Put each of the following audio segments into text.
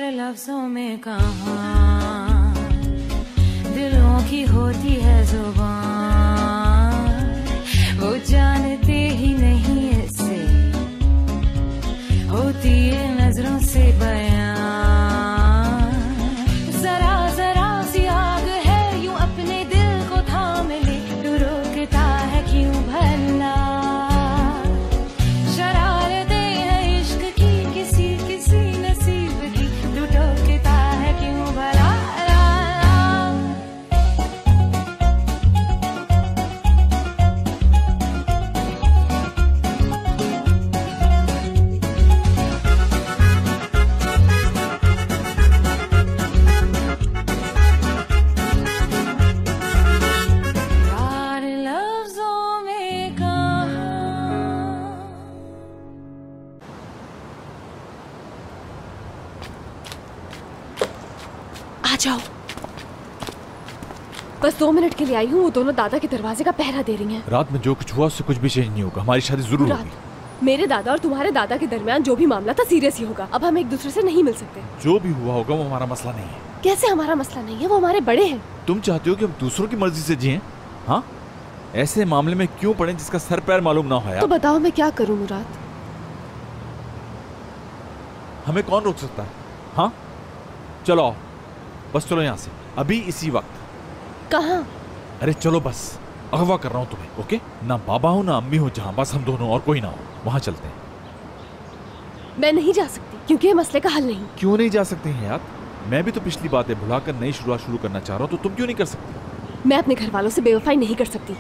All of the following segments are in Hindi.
प्यार लफ्जों में कहाँ दिलों की होती है जुबान, वो जानते ही नहीं इससे होती है नजरों से बयान। जरा जरा सी आग है यूं अपने दिल को थाम ले, तू रोकता है क्यों भला, शरारतें हैं इश्क की किसी किसी नसीब की, तू टोकता है क्यों भला। जाओ, बस 2 मिनट के लिए आई हूँ। वो दोनों दादा के दरवाजे का पहरा दे रही हैं। रात में जो कुछ हुआ उससे कुछ भी चेंज नहीं होगा, हमारी शादी जरूर होगी। मेरे दादा और तुम्हारे दादा के दरमियान जो भी मामला था सीरियस ही होगा। अब हम एक दूसरे से नहीं मिल सकते। जो भी हुआ होगा वो हमारा मसला नहीं है। कैसे हमारा मसला नहीं है? वो हमारे बड़े हैं। तुम चाहते हो कि हम दूसरों की मर्जी से जिएं? हाँ, ऐसे मामले में क्यों पड़े जिसका सर पैर मालूम ना हो। तो बताओ मैं क्या करूँ मुराद? हमें कौन रोक सकता है? हाँ चलो आओ, बस चलो यहाँ से अभी इसी वक्त। कहाँ? अरे चलो बस, अगवा कर रहा हूँ तुम्हें। ओके, ना बाबा हो ना अम्मी हो, जहाँ बस हम दोनों और कोई ना हो, वहाँ चलते हैं। मैं नहीं जा सकती क्योंकि ये मसले का हल नहीं। क्यों नहीं जा सकते हैं यार? मैं भी तो पिछली बातें भुलाकर नई शुरुआत शुरू करना चाह रहा हूँ, तो तुम क्यों नहीं कर सकती? मैं अपने घर वालों से बेवफाई नहीं कर सकती।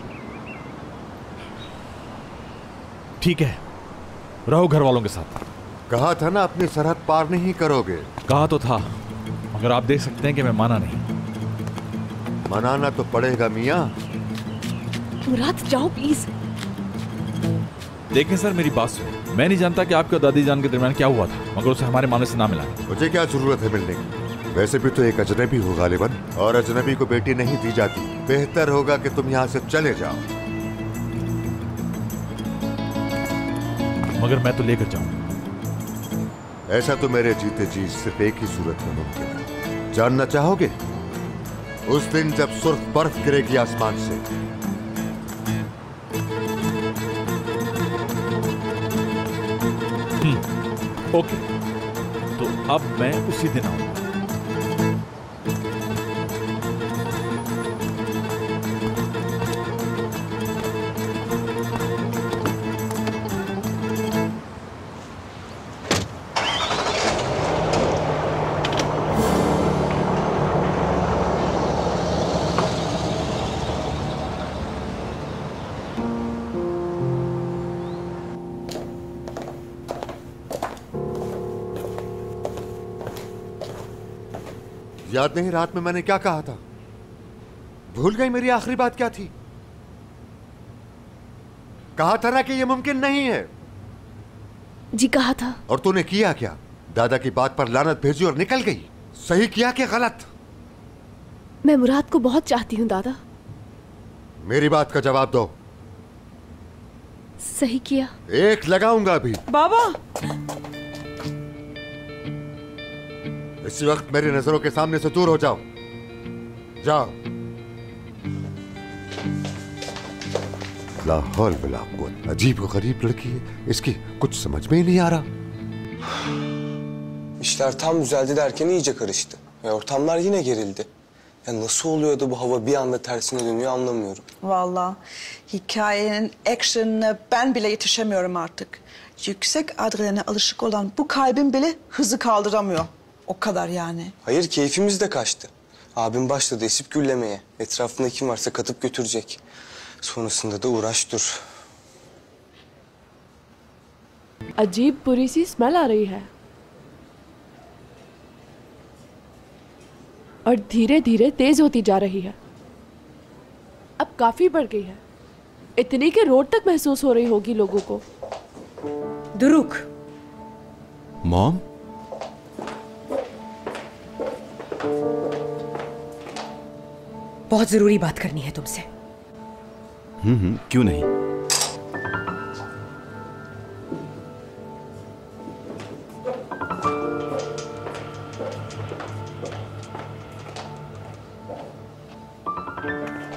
ठीक है, रहो घर वालों के साथ। कहा था ना अपनी सरहद पार नहीं करोगे। कहा तो था, मगर आप देख सकते हैं कि मैं माना नहीं। मनाना तो पड़ेगा मियाँ। मुराद जाओ प्लीज। देखें सर, मेरी बात सुनो। मैं नहीं जानता कि आपके और दादी जान के दरमियान क्या हुआ था, मगर उसे हमारे मानने से ना मिला। मुझे क्या जरूरत है मिलने की? वैसे भी तो एक अजनबी हो गालिबन, और अजनबी को बेटी नहीं दी जाती। बेहतर होगा कि तुम यहाँ से चले जाओ। मगर मैं तो लेकर जाऊं। ऐसा तो मेरे जीते जी सिर्फ एक ही सूरत में मुमकिन है। जानना चाहोगे? उस दिन जब सुर्ख बर्फ गिरेगी आसमान से। ओके, तो अब मैं उसी दिन आऊंगा। याद नहीं रात में मैंने क्या कहा था? भूल गई मेरी आखिरी बात क्या थी? कहा था ना कि यह मुमकिन नहीं है। जी कहा था। और तूने किया क्या? दादा की बात पर लानत भेजी और निकल गई। सही किया कि गलत? मैं मुराद को बहुत चाहती हूँ दादा। मेरी बात का जवाब दो। सही किया। एक लगाऊंगा अभी। बाबा, इसी वक्त मेरी नजरों के सामने से दूर हो जाओ। जाओ। लाहौल बिला कुव्वत। अजीब व गरीब लड़की है, इसकी कुछ समझ में ही नहीं आ रहा। İşler tam düzeldi derken iyice karıştı. Ve ortamlar yine gerildi. Ya nasıl oluyor da bu hava bir anda tersine dönüyor anlamıyorum. Vallahi hikayenin action'ına ben bile yetişemiyorum artık. Yüksek adrenaline alışık olan bu kalbim bile hızı kaldıramıyor. O kadar yani. Hayır, keyfimiz de kaçtı. Abim başladı esip gürlemeye. Etrafında kim varsa katıp götürecek. Sonrasında da uğraş dur. अजीब बुरी सी स्मेल आ रही है और धीरे धीरे तेज होती जा रही है। अब काफी बढ़ गई है, इतनी कि रोड तक महसूस हो रही होगी लोगों को। दुरुक। मॉम? बहुत जरूरी बात करनी है तुमसे। क्यों नहीं?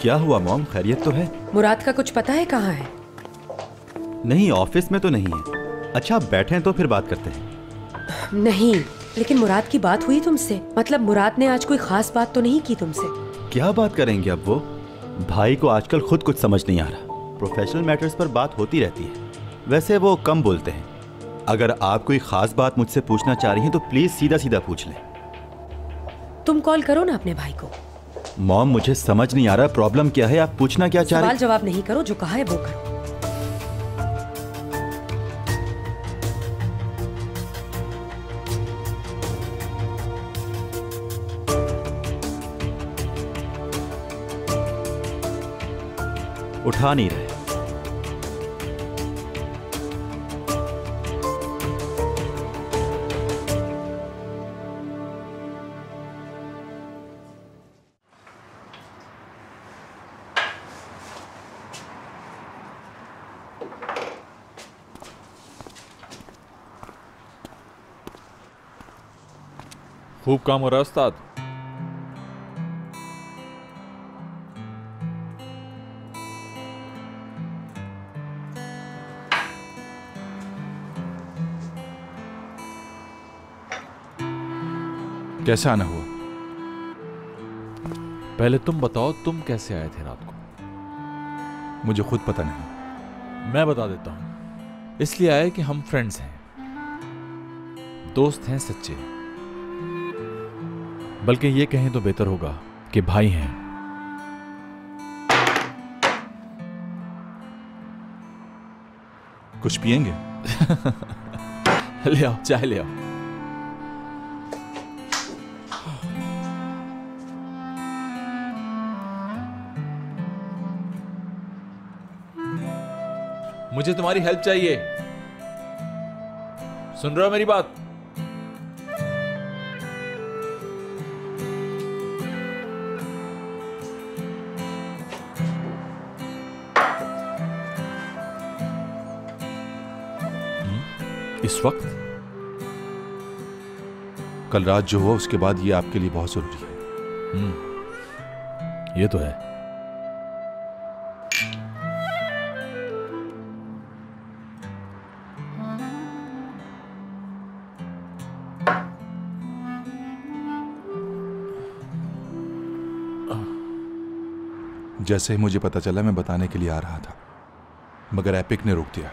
क्या हुआ मॉम, खैरियत तो है? मुराद का कुछ पता है कहाँ है? नहीं, ऑफिस में तो नहीं है। अच्छा आप बैठे हैं तो फिर बात करते हैं। नहीं, लेकिन मुराद की बात हुई तुमसे? मतलब मुराद ने आज कोई खास बात तो नहीं की तुमसे? क्या बात करेंगे अब वो? भाई को आजकल खुद कुछ समझ नहीं आ रहा। प्रोफेशनल मैटर्स पर बात होती रहती है, वैसे वो कम बोलते हैं। अगर आप कोई खास बात मुझसे पूछना चाह रही हैं तो प्लीज सीधा सीधा पूछ लें। तुम कॉल करो ना अपने भाई को। मॉम मुझे समझ नहीं आ रहा प्रॉब्लम क्या है, आप पूछना क्या चाह रहे हैं? सवाल जवाब नहीं करो, जो कहा है वो करो। उठा नहीं रहे। खूब काम हो रहा है उस्ताद। कैसे आना हुआ? पहले तुम बताओ, तुम कैसे आए थे रात को? मुझे खुद पता नहीं। मैं बता देता हूं। इसलिए आए कि हम फ्रेंड्स हैं, दोस्त हैं सच्चे। बल्कि ये कहें तो बेहतर होगा कि भाई हैं। कुछ पिएंगे? ले आओ, चाय ले आओ। मुझे तुम्हारी हेल्प चाहिए। सुन रहे हो मेरी बात? इस वक्त? कल रात जो हुआ उसके बाद ये आपके लिए बहुत जरूरी है। ये तो है। जैसे ही मुझे पता चला मैं बताने के लिए आ रहा था, मगर एपिक ने रोक दिया।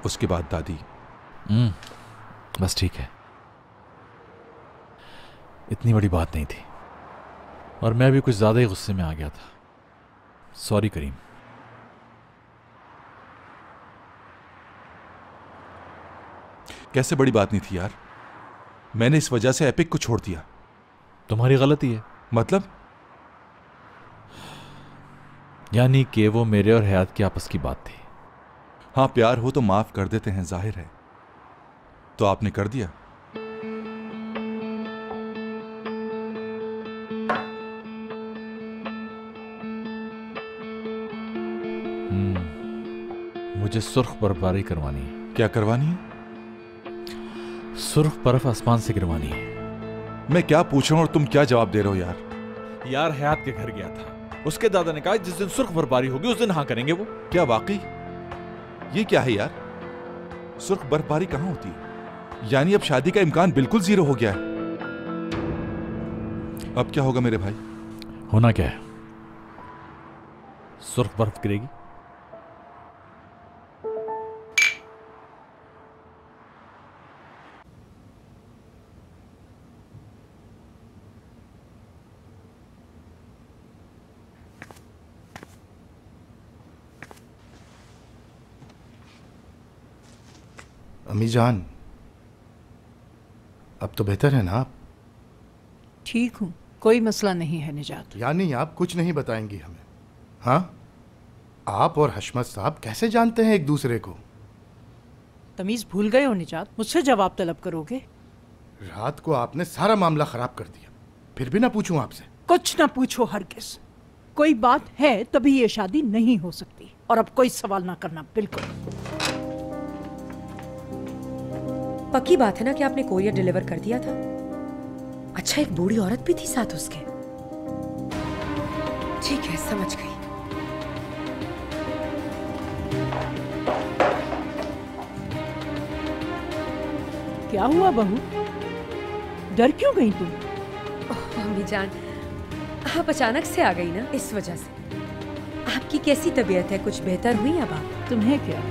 उसके बाद दादी। बस ठीक है, इतनी बड़ी बात नहीं थी और मैं भी कुछ ज्यादा ही गुस्से में आ गया था। सॉरी करीम। कैसे बड़ी बात नहीं थी यार, मैंने इस वजह से एपिक को छोड़ दिया। तुम्हारी गलती है। मतलब? यानी कि वो मेरे और हयात की आपस की बात थी। हाँ, प्यार हो तो माफ कर देते हैं, जाहिर है। तो आपने कर दिया। मुझे सुर्ख बर्फबारी करवानी है। क्या करवानी है? सुर्ख बर्फ आसमान से गिरवानी है। मैं क्या पूछ रहा हूं और तुम क्या जवाब दे रहे हो यार? यार हयात के घर गया था, उसके दादा ने कहा जिस दिन सुर्ख बर्फबारी होगी उस दिन हाँ करेंगे वो। क्या वाकई? ये क्या है यार? सुर्ख बर्फबारी कहां होती है? यानी अब शादी का इम्कान बिल्कुल जीरो हो गया है। अब क्या होगा मेरे भाई? होना क्या है? सुर्ख बर्फ गिरेगी। अम्मी जान, अब तो बेहतर है ना आप? ठीक हूँ, कोई मसला नहीं है निजात। यानी आप कुछ नहीं बताएंगी हमें? हाँ, आप और हशमत साहब कैसे जानते हैं एक दूसरे को? तमीज भूल गए हो निजात, मुझसे जवाब तलब करोगे? रात को आपने सारा मामला खराब कर दिया, फिर भी ना पूछूं आपसे? कुछ ना पूछो हरगिज़। कोई बात है तभी ये शादी नहीं हो सकती, और अब कोई सवाल ना करना, बिल्कुल। पक्की बात है ना कि आपने कोरियर डिलीवर कर दिया था? अच्छा, एक बूढ़ी औरत भी थी साथ उसके। ठीक है, समझ गई। क्या हुआ बहू, डर क्यों गई तुम? मम्मी जान, आप अचानक से आ गई ना, इस वजह से। आपकी कैसी तबीयत है? कुछ बेहतर हुई अब आप? तुम्हें क्या?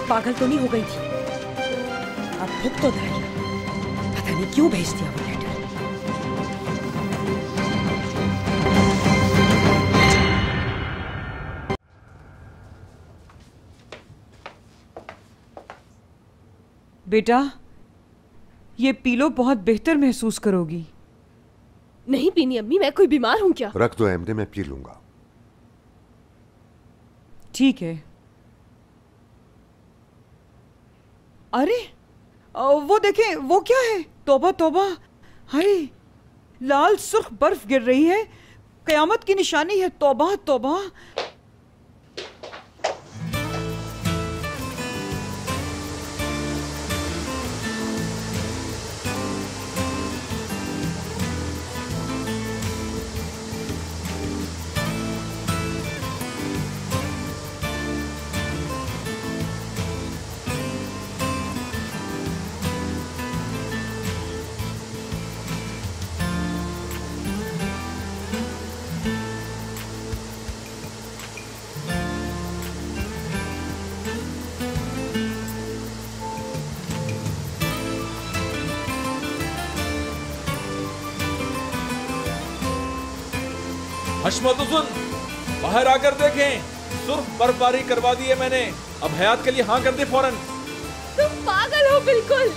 पागल तो नहीं हो गई थी? अब भूख तो धरी, पता नहीं क्यों भेज दिया वो लेटर। बेटा, ये पी लो, बहुत बेहतर महसूस करोगी। नहीं पीनी अम्मी, मैं कोई बीमार हूँ क्या? रख दो अहमदे, मैं पी लूंगा। ठीक है। अरे वो देखें, वो क्या है? तौबा तौबा, अरे लाल सुर्ख बर्फ गिर रही है, कयामत की निशानी है। तौबा तौबा। हशमत हुसन, बाहर आकर देखें, सुर्ख बर्फबारी करवा दी है मैंने। अब हयात के लिए हाँ कर दे फौरन। तुम पागल हो बिल्कुल।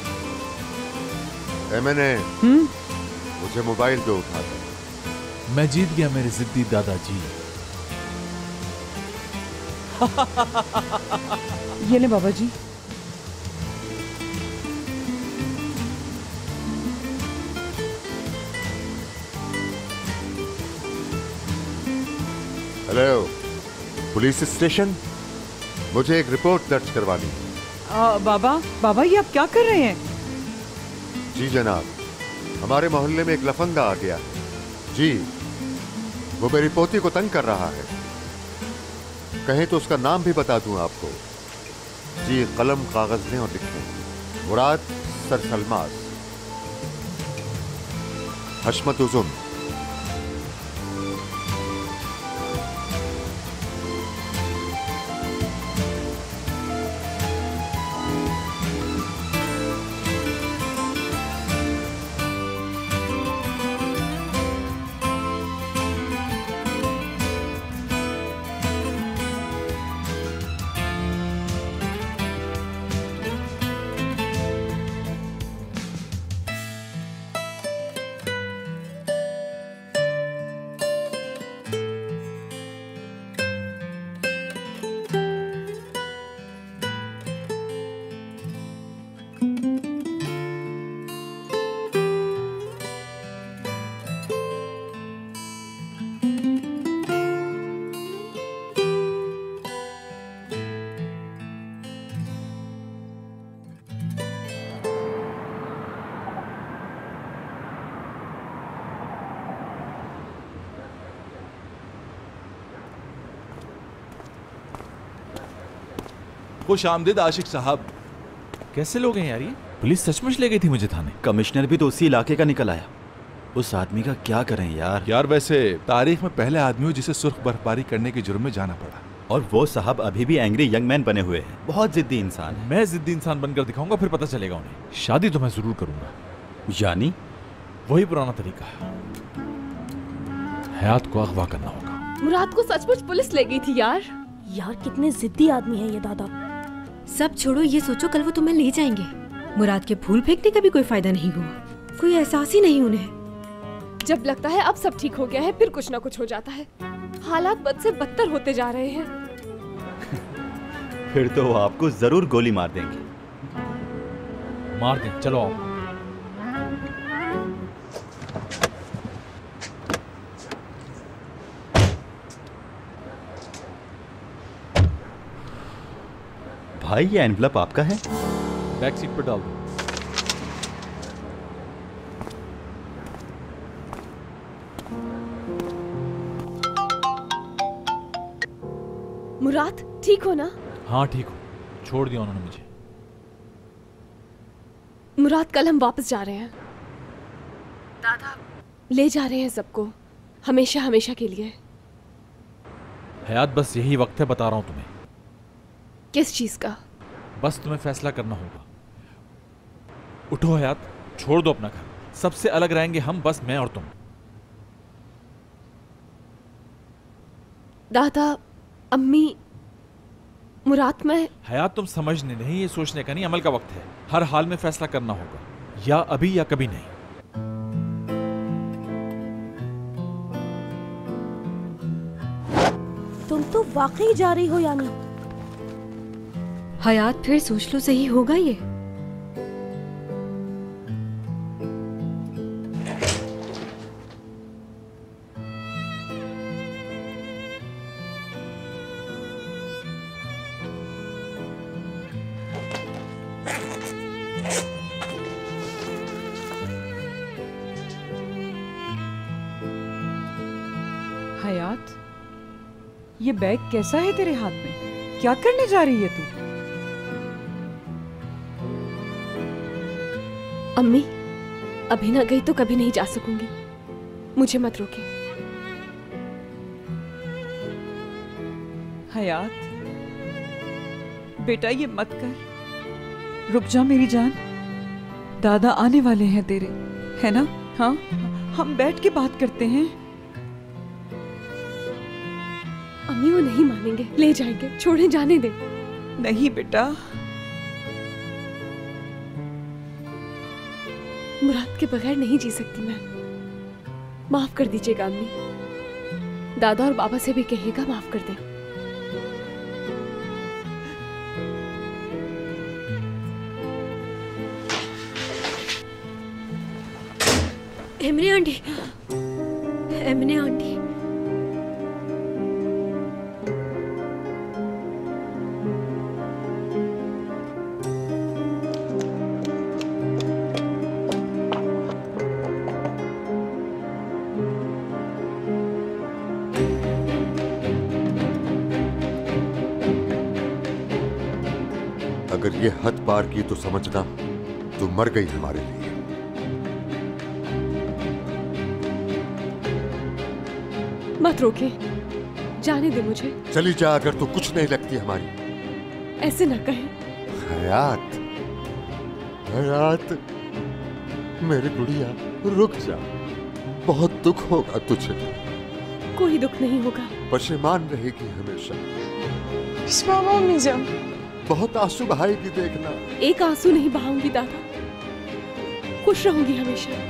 मैंने मुझे मोबाइल पे उठा था। मैं जीत गया मेरे जिद्दी दादाजी। ये ले बाबा जी। हेलो, पुलिस स्टेशन, मुझे एक रिपोर्ट दर्ज करवानी है। बाबा ये आप क्या कर रहे हैं? जी जनाब, हमारे मोहल्ले में एक लफंगा आ गया। जी, वो मेरी पोती को तंग कर रहा है। कहें तो उसका नाम भी बता दूं आपको। जी, कलम कागज लें और लिखें। मुराद सर सलमास, हशमत उजुन। खुश आमदीद आशिक साहब। कैसे लोग हैं यार ये? पुलिस सचमुच ले गई थी मुझे थाने। कमिश्नर भी तो उसी इलाके का निकल आया। उस आदमी का क्या करें यार। वैसे तारीख में पहले आदमी हो जिसे सुर्ख बर्फबारी करने के जुर्म में जाना पड़ा। और वो साहब अभी भी एंग्री यंग मैन बने हुए हैं। बहुत जिद्दी इंसान है। मैं जिद्दी इंसान बनकर दिखाऊंगा, फिर पता चलेगा उन्हें। शादी तो मैं जरूर करूंगा। यानी वही पुराना तरीका, हयात को अगवा करना होगा। मुराद को सचमुच पुलिस ले गई थी यार। यार कितने जिद्दी आदमी है ये दादा। सब छोड़ो, ये सोचो कल वो तुम्हें ले जाएंगे। मुराद के फूल फेंकने का भी कोई फायदा नहीं हुआ। कोई एहसास ही नहीं उन्हें। जब लगता है अब सब ठीक हो गया है, फिर कुछ ना कुछ हो जाता है। हालात बद से बदतर होते जा रहे हैं। फिर तो वो आपको जरूर गोली मार देंगे। मार दें, चलो आओ। भाई ये एनवलप आपका है? बैक सीट पर डाल दो। मुराद, ठीक हो ना? हाँ ठीक हो, छोड़ दिया उन्होंने मुझे। मुराद, कल हम वापस जा रहे हैं। दादा ले जा रहे हैं सबको, हमेशा हमेशा के लिए। हयात बस यही वक्त है, बता रहा हूं तुम्हें। किस चीज का? बस तुम्हें फैसला करना होगा। उठो हयात, छोड़ दो अपना घर, सबसे अलग रहेंगे हम, बस मैं और तुम। दादा, अम्मी, मुराद, मैं। हयात तुम समझने नहीं, ये सोचने का नहीं, अमल का वक्त है। हर हाल में फैसला करना होगा, या अभी या कभी नहीं। तुम तो वाकई जा रही हो यानी? हयात फिर सोच लो, सही होगा ये? हयात, ये बैग कैसा है तेरे हाथ में? क्या करने जा रही है तू? अम्मी, अभी ना गई तो कभी नहीं जा सकूंगी, मुझे मत रोके। हयात बेटा, ये मत कर, रुक जा मेरी जान। दादा आने वाले हैं तेरे, है ना? हाँ, हम बैठ के बात करते हैं। अम्मी, वो नहीं मानेंगे, ले जाएंगे, छोड़े, जाने दे। नहीं बेटा। मुराद के बगैर नहीं जी सकती मैं। माफ कर दीजिएगा अम्मी। दादा और बाबा से भी कहिएगा माफ कर दे। एमने आंटी, एमने आंटी, अगर ये हद पार की तो समझना तू मर गई हमारे लिए। मत रोके, जाने दे मुझे। चली जा, अगर तू कुछ नहीं लगती हमारी। ऐसे न कहे। हयात, हयात, मेरी गुड़िया, रुक जा, बहुत दुख होगा तुझे। कोई दुख नहीं होगा। पशेमान रहेगी हमेशा। बहुत आंसू बहाएगी, देखना। एक आंसू नहीं बहाऊंगी दादा, खुश रहूंगी हमेशा।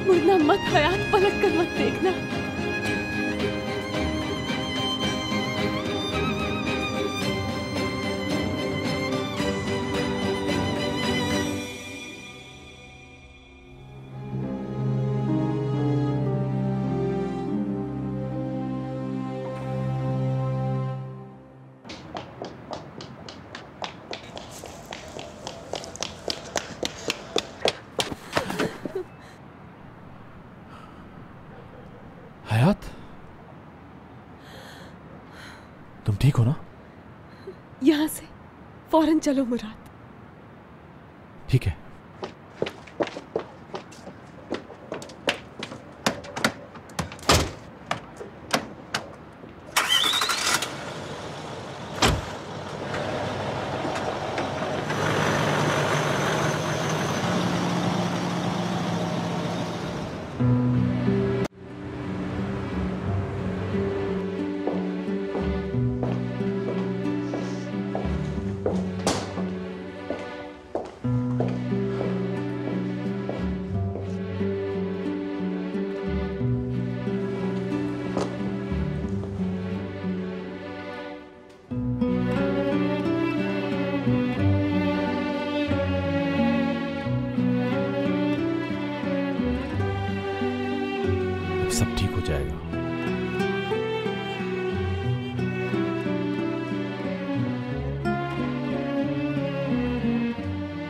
मुड़ना मत हयात, पलट कर मत देखना। हयात, तुम ठीक हो ना? यहाँ से फौरन चलो मुराद। ठीक है।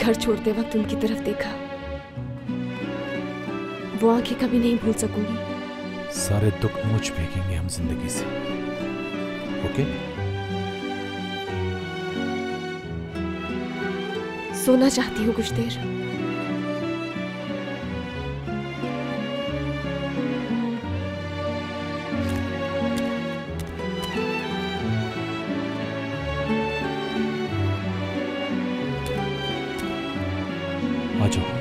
घर छोड़ते वक्त उनकी तरफ देखा, वो आंखें कभी नहीं भूल सकूंगी। सारे दुख मुझ फेंकेंगे हम जिंदगी से, ओके? सोना चाहती हूँ कुछ देर। आ जाओ।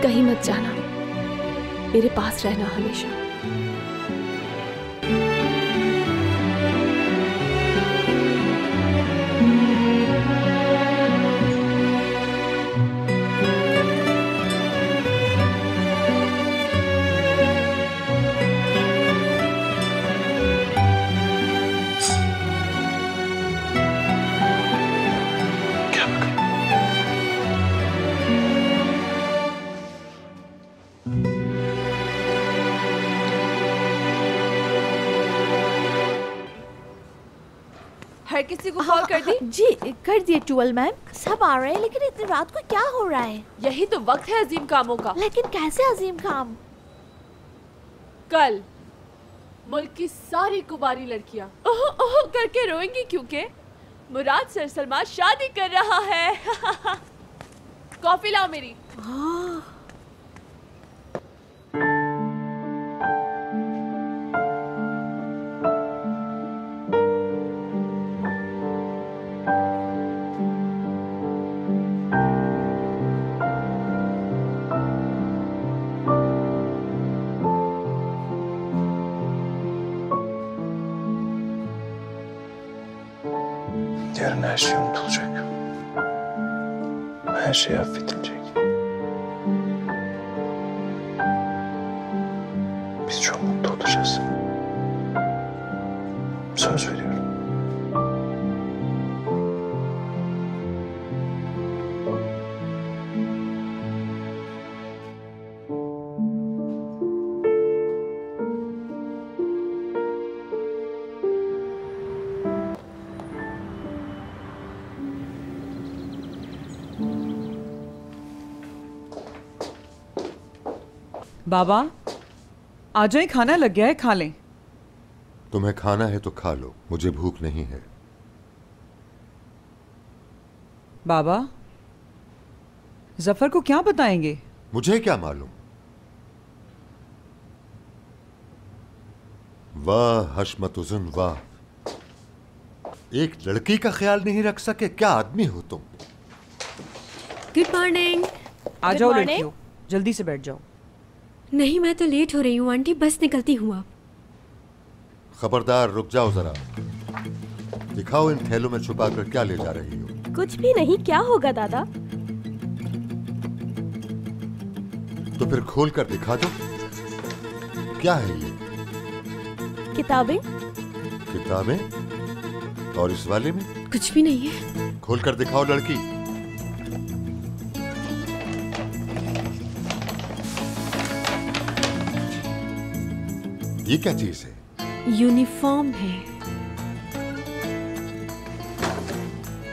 कहीं मत जाना, मेरे पास रहना हमेशा। हर किसी को कॉल कर दी? जी कर दिए टूअल मैम। सब आ रहे हैं लेकिन इतनी रात को क्या हो रहा है? यही तो वक्त है अजीम कामों का। लेकिन कैसे अजीम काम? कल मुल्क की सारी कुंवारी लड़कियां ओह ओह करके रोएंगी क्योंकि मुराद सर सलमान शादी कर रहा है। कॉफी लाओ मेरी। Yarın her şey unutulacak. Her şey affedilecek. Biz çok mutlu olacağız. Söz veriyorum. बाबा आ जाए, खाना लग गया है, खा लें। तुम्हें खाना है तो खा लो, मुझे भूख नहीं है। बाबा जफर को क्या बताएंगे? मुझे क्या मालूम। वाह हशमतुज़न वाह, एक लड़की का ख्याल नहीं रख सके, क्या आदमी हो तुम। Good morning. आ जाओ लड़कियों, जल्दी से बैठ जाओ। नहीं, मैं तो लेट हो रही हूँ आंटी, बस निकलती हूँ अब। खबरदार रुक जाओ जरा, दिखाओ इन थैलों में छुपा कर क्या ले जा रही हो। कुछ भी नहीं, क्या होगा दादा? तो फिर खोल कर दिखा दो, क्या है ये? किताबें। किताबें? और इस वाले में? कुछ भी नहीं है। खोल कर दिखाओ लड़की। ये क्या चीज है? यूनिफॉर्म है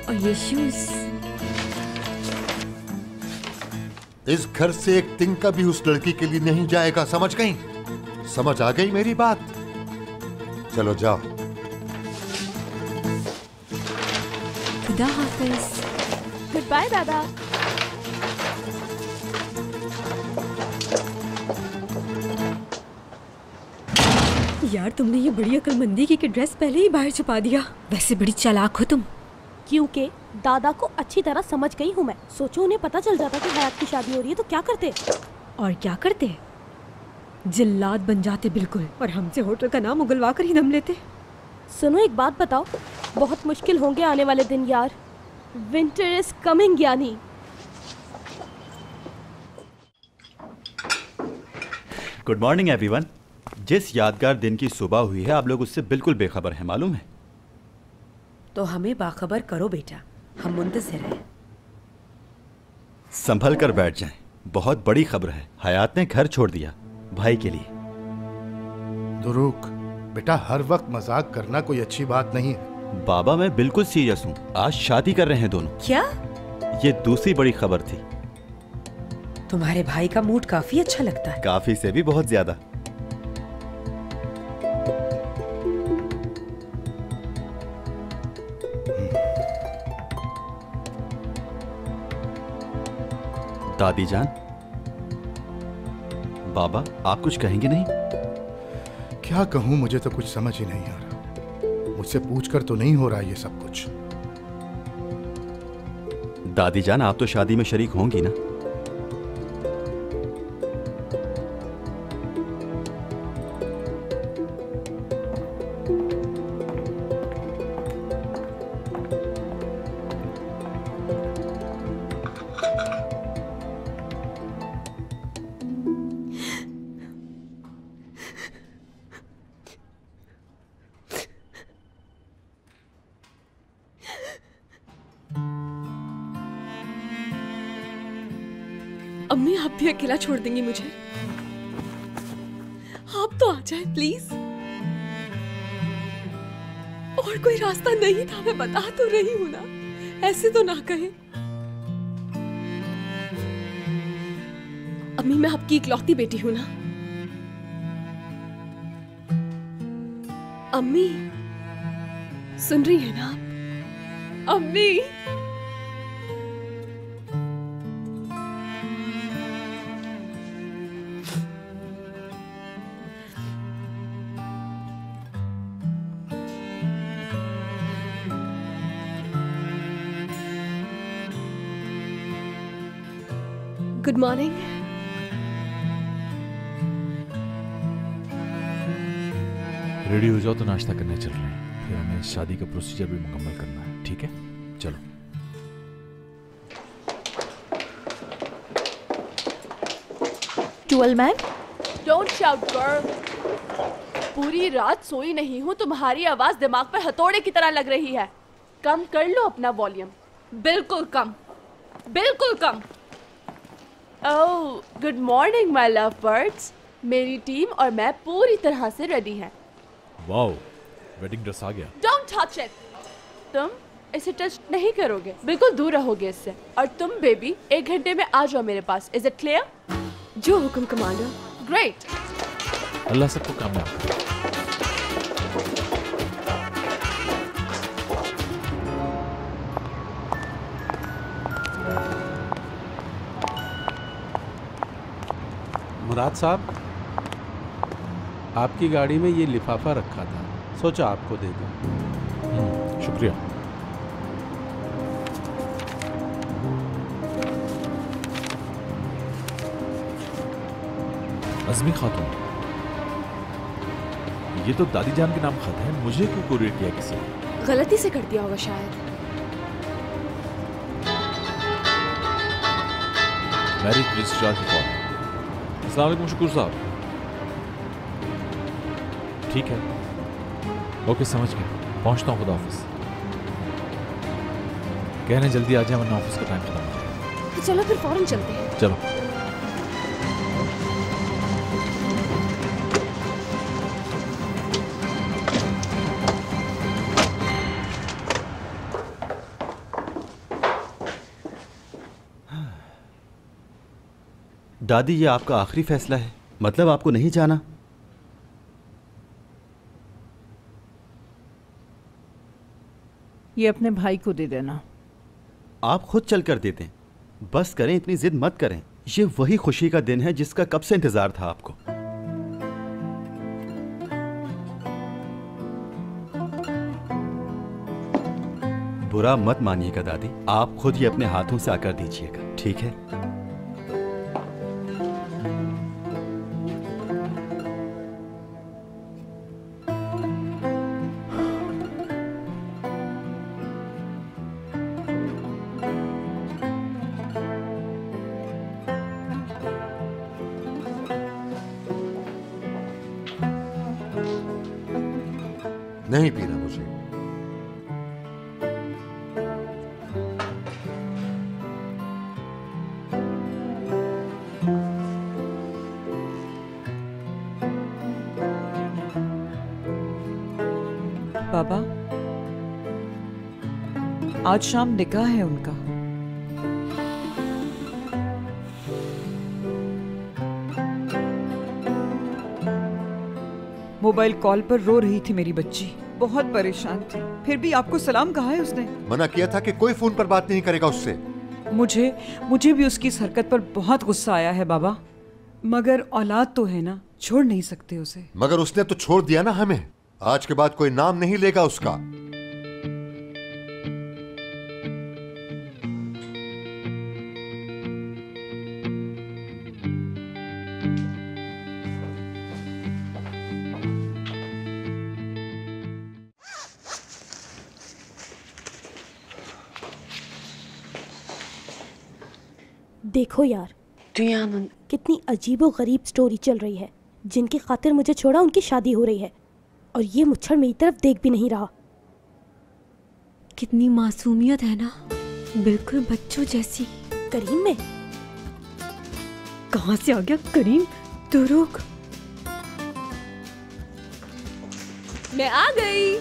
और ये शूज। इस घर से एक तिनका भी उस लड़की के लिए नहीं जाएगा, समझ गई? समझ आ गई मेरी बात? चलो जाओ। खुदा हाफिज। गुड बाय दादा। यार तुमने ये बड़ी अक्लमंदी की ड्रेस पहले ही बाहर छुपा दिया। वैसे बड़ी चालाक हो तुम। क्योंकि दादा को अच्छी तरह समझ गई हूँ मैं। सोचो उन्हें पता चल जाता कि हयात की शादी हो रही है तो क्या करते। और क्या करते? जिल्लाद बन जाते बिल्कुल, और हमसे होटल का नाम उगलवा कर ही दम लेते। सुनो एक बात बताओ, बहुत मुश्किल होंगे आने वाले दिन यार। विंटर इज कमिंग यानी। Good morning everyone. जिस यादगार दिन की सुबह हुई है आप लोग उससे बिल्कुल बेखबर हैं, मालूम है? तो हमें बाखबर करो बेटा, हम मुंतज़िर हैं। संभल कर बैठ जाएं, बहुत बड़ी खबर है। हयात ने घर छोड़ दिया भाई के लिए। दुरूक बेटा, हर वक्त मजाक करना कोई अच्छी बात नहीं है। बाबा मैं बिल्कुल सीरियस हूँ, आज शादी कर रहे हैं दोनों। क्या? ये दूसरी बड़ी खबर थी। तुम्हारे भाई का मूड काफी अच्छा लगता है। काफी से भी बहुत ज्यादा। दादी जान, बाबा आप कुछ कहेंगे नहीं? क्या कहूं, मुझे तो कुछ समझ ही नहीं आ रहा। मुझसे पूछकर तो नहीं हो रहा ये सब कुछ। दादी जान आप तो शादी में शरीक होंगी ना? अम्मी आप भी अकेला छोड़ देंगी मुझे? आप तो आ जाए प्लीज। और कोई रास्ता नहीं था, मैं बता तो रही हूं ना, ऐसे तो ना कहे। अम्मी मैं आपकी इकलौती बेटी हूं ना। अम्मी सुन रही है ना आप? अम्मी गुड मॉर्निंग। रेडी हो जाओ तो नाश्ता करने चल रहे हैं, फिर हमें शादी का प्रोसीजर भी मुकम्मल करना है, ठीक है? चलो। Twelve man, don't shout girl. पूरी रात सोई नहीं हूँ, तुम्हारी आवाज दिमाग पे हथौड़े की तरह लग रही है। कम कर लो अपना वॉल्यूम। बिल्कुल कम, बिल्कुल कम। Oh good morning my love birds. मेरी टीम और मैं पूरी तरह से रेडी हैं। वाओ, वेडिंग ड्रेस आ गया। Don't touch it. तुम इसे टच नहीं करोगे, बिल्कुल दूर रहोगे इससे। और तुम बेबी 1 घंटे में आ जाओ मेरे पास। Is it clear? जो हुक्म कमांडर। ग्रेट। अल्लाह सबको कामयाब करे। मुराद साहब, आपकी गाड़ी में ये लिफाफा रखा था, सोचा आपको दे दूं। शुक्रिया। अज़मी खातून, ये तो दादी जान के नाम खत है, मुझे क्यों कुरियर किया किसी ने? गलती से कर दिया होगा शायद। मैरिज रजिस्ट्रार की कॉल। अस्सलाम वालेकुम शुक्र साहब। ठीक है, ओके समझ गया, पहुंचता हूँ खुदा ऑफिस। कहने जल्दी आ जाए वरना ऑफिस का टाइम खत्म हो जाएगा। तो चलो फिर फौरन चलते हैं। चलो। दादी ये आपका आखिरी फैसला है? मतलब आपको नहीं जाना? ये अपने भाई को दे देना। आप खुद चल कर देते हैं, बस करें, इतनी जिद मत करें। ये वही खुशी का दिन है जिसका कब से इंतजार था आपको। बुरा मत मानिएगा दादी, आप खुद ही अपने हाथों से आकर दीजिएगा, ठीक है? नहीं पीना मुझे। बाबा, आज शाम निकाह है उनका। मोबाइल कॉल पर रो रही थी मेरी बच्ची, बहुत परेशान थी। फिर भी आपको सलाम कहा है उसने। मना किया था कि कोई फोन पर बात नहीं करेगा उससे। मुझे भी उसकी इस हरकत पर बहुत गुस्सा आया है बाबा, मगर औलाद तो है ना, छोड़ नहीं सकते उसे। मगर उसने तो छोड़ दिया ना हमें। आज के बाद कोई नाम नहीं लेगा उसका। देखो यार, कितनी अजीबो गरीब स्टोरी चल रही है। जिनकी खातिर मुझे छोड़ा उनकी शादी हो रही है और ये मुच्छर मेरी तरफ देख भी नहीं रहा। कितनी मासूमियत है ना, बिल्कुल बच्चों जैसी। करीम में कहाँ से आ गया करीम? तू रुक, मैं आ गई।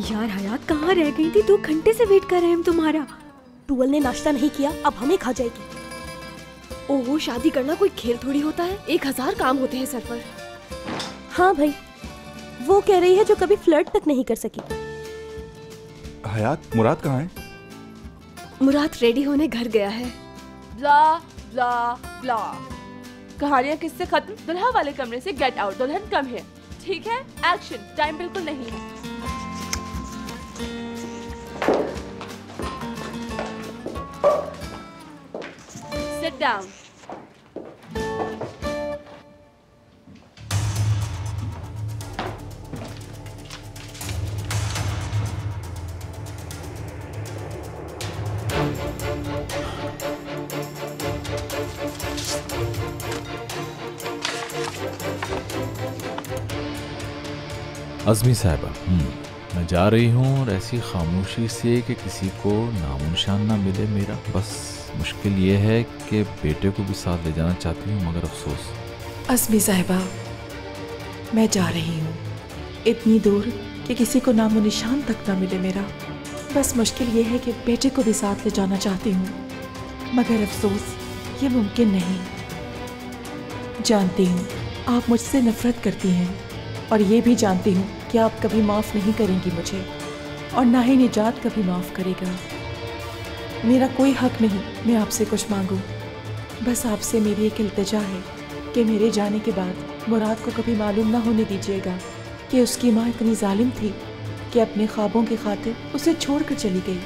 यार हयात कहाँ रह गई थी? 2 घंटे से वेट कर रहे हैं हम तुम्हारा। टूवल ने नाश्ता नहीं किया, अब हमें खा जाएगी। ओहो, शादी करना कोई खेल थोड़ी होता है। 1000 काम होते हैं सर पर। हाँ भाई, वो कह रही है जो कभी फ्लर्ट तक नहीं कर सकी। हयात, मुराद कहाँ है? मुराद रेडी होने घर गया है। ब्ला ब्ला ब्ला। कहानियाँ किससे खत्म? दुल्हा वाले कमरे से गेट आउट। दुल्हन कम है, ठीक है? एक्शन। टाइम बिल्कुल नहीं है। Sit down. अज़मी साहिबा, मैं जा रही हूँ और ऐसी खामोशी से कि किसी को नामो निशान ना मिले मेरा। बस मुश्किल ये है कि बेटे को भी साथ ले जाना चाहती हूँ, मगर अफसोस। अज़मी साहिबा, मैं जा रही हूँ इतनी दूर कि किसी को नामो निशान तक ना मिले मेरा। बस मुश्किल ये है कि बेटे को भी साथ ले जाना चाहती हूँ, मगर अफसोस ये मुमकिन नहीं। जानती हूँ आप मुझसे नफरत करती हैं और ये भी जानती हूँ कि आप कभी माफ़ नहीं करेंगी मुझे, और ना ही निजात कभी माफ़ करेगा। मेरा कोई हक नहीं मैं आपसे कुछ मांगूं। बस आपसे मेरी एक इल्तिजा है कि मेरे जाने के बाद मुराद को कभी मालूम ना होने दीजिएगा कि उसकी माँ इतनी जालिम थी कि अपने ख्वाबों की खातिर उसे छोड़कर चली गई।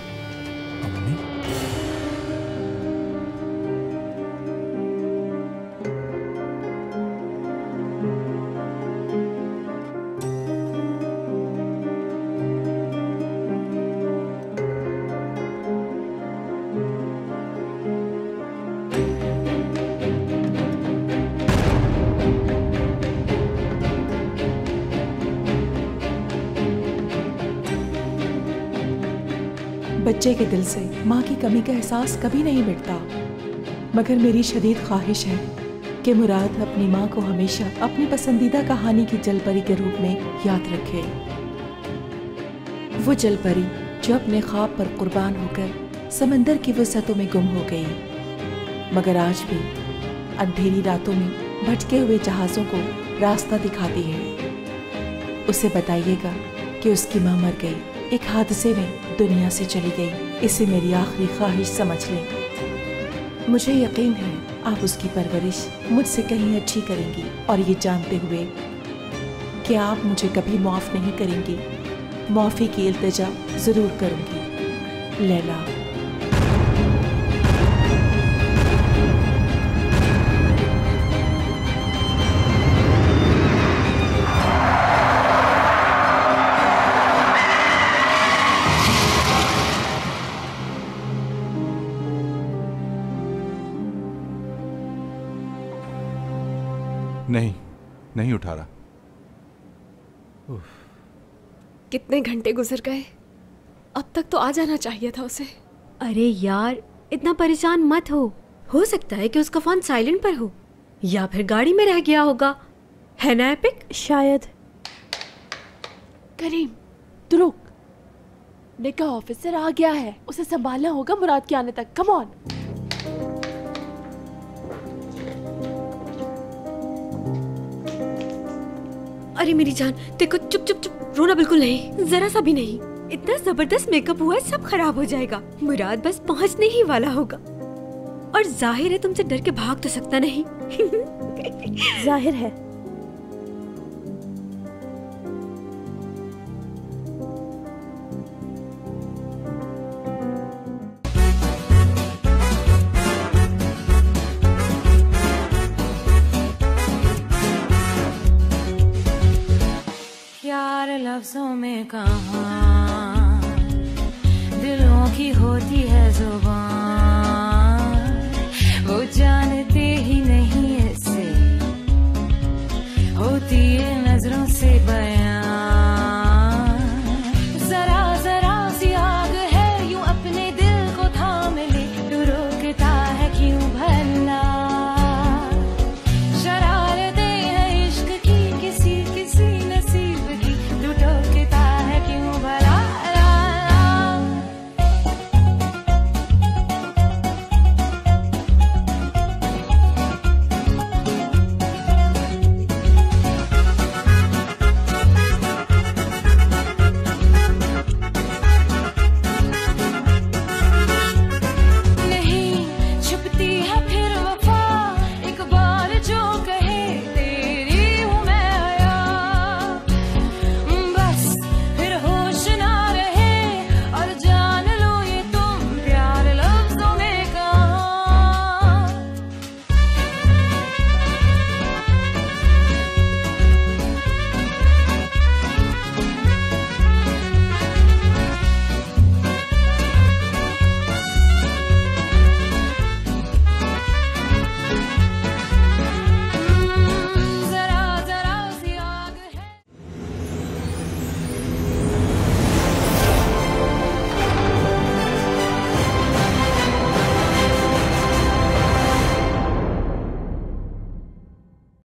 बच्चे के दिल से माँ की कमी का एहसास कभी नहीं मिटता, मगर मेरी शदीद ख्वाहिश है कि मुराद अपनी माँ को हमेशा अपनी पसंदीदा कहानी की जलपरी के रूप में याद रखे। वो जलपरी जो अपने ख्वाब पर कुर्बान होकर समंदर की वसअतों में गुम हो गई, मगर आज भी अंधेरी रातों में भटके हुए जहाज़ों को रास्ता दिखाती है। उसे बताइएगा कि उसकी माँ मर गई, एक हादसे में दुनिया से चली गई। इसे मेरी आखिरी ख्वाहिश समझ लें। मुझे यकीन है आप उसकी परवरिश मुझसे कहीं अच्छी करेंगी, और ये जानते हुए कि आप मुझे कभी माफ़ नहीं करेंगी, माफ़ी की इल्तिजा ज़रूर करूँगी। लैला। नहीं उठा रहा। कितने घंटे गुजर गए, अब तक तो आ जाना चाहिए था उसे। अरे यार इतना परेशान मत हो सकता है कि उसका फोन साइलेंट पर हो या फिर गाड़ी में रह गया होगा, है ना एपिक? शायद। करीम तू रुक, निका ऑफिसर आ गया है, उसे संभालना होगा मुराद के आने तक। Come on. अरे मेरी जान देखो, चुप चुप चुप, रोना बिल्कुल नहीं, जरा सा भी नहीं। इतना जबरदस्त मेकअप हुआ है, सब खराब हो जाएगा। मुराद बस पहुंचने ही वाला होगा और जाहिर है तुमसे डर के भाग तो सकता नहीं। जाहिर है। प्यार लफ्जों में कहाँ, दिलों की होती है जुबान।